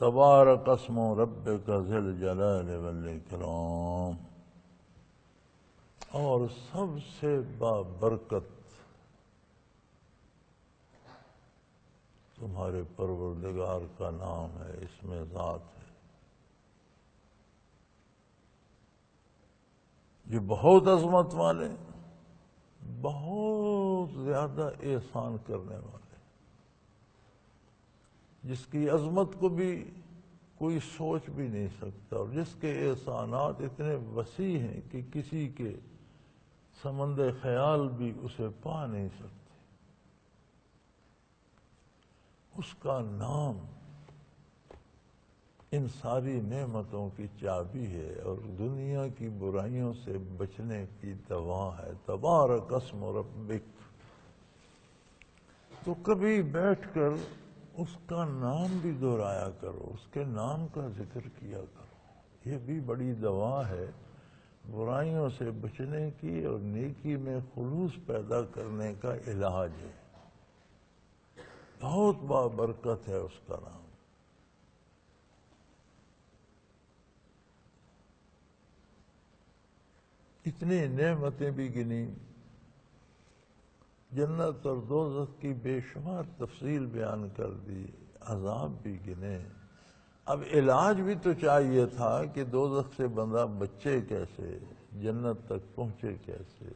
تبارک اسم ربک ذی الجلال والاکرام، اور سب سے بابرکت تمہارے پروردگار کا نام ہے، اس میں ذات ہے۔ یہ بہت عظمت والے، بہت زیادہ احسان کرنے والے، جس کی عظمت کو بھی کوئی سوچ بھی نہیں سکتا، اور جس کے احسانات اتنے وسیع ہیں کہ کسی کے سمند خیال بھی اسے پا نہیں سکتے۔ اس کا نام ان ساری نعمتوں کی چابی ہے اور دنیا کی برائیوں سے بچنے کی دوا ہے۔ تبارک اسم ربک، تو کبھی بیٹھ کر اس کا نام بھی دہرایا کرو، اس کے نام کا ذکر کیا کرو، یہ بھی بڑی دوا ہے برائیوں سے بچنے کی اور نیکی میں خلوص پیدا کرنے کا علاج ہے۔ بہت بابرکت ہے اس کا نام۔ اتنی نعمتیں بھی گنی، جنت اور دوزخ کی بے شمار تفصیل بیان کر دی، عذاب بھی گنے۔ اب علاج بھی تو چاہیے تھا کہ دوزخ سے بندہ بچے کیسے، جنت تک پہنچے کیسے،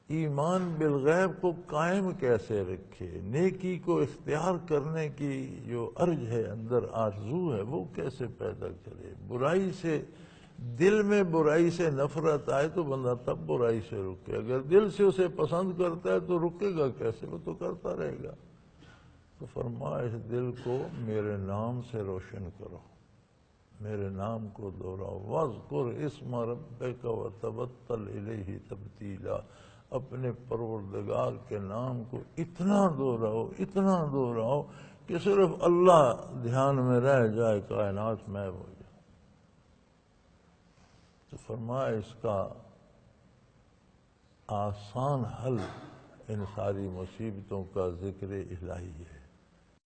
ایمان بالغیب کو قائم کیسے رکھے، نیکی کو اختیار کرنے کی جو ارج ہے، اندر آرزو ہے، وہ کیسے پیدا کرے، برائی سے، دل میں برائی سے نفرت آئے تو بندہ تب برائی سے رکے، اگر دل سے اسے پسند کرتا ہے تو رکے گا کیسے، وہ تو کرتا رہے گا۔ تو فرمایا اس دل کو میرے نام سے روشن کرو، میرے نام کو دہراؤ، وَاذْكُرْ اسْمَ رَبِّكَ وَتَبَتَّلْ إِلَيْهِ تَبْتِيلًا، اپنے پروردگار کے نام کو اتنا دہراؤ کہ صرف اللہ دھیان میں رہ جائے، کائنات محو ہو جائے۔ تو فرمایا اس کا آسان حل ان ساری مصیبتوں کا ذکر الہی ہے۔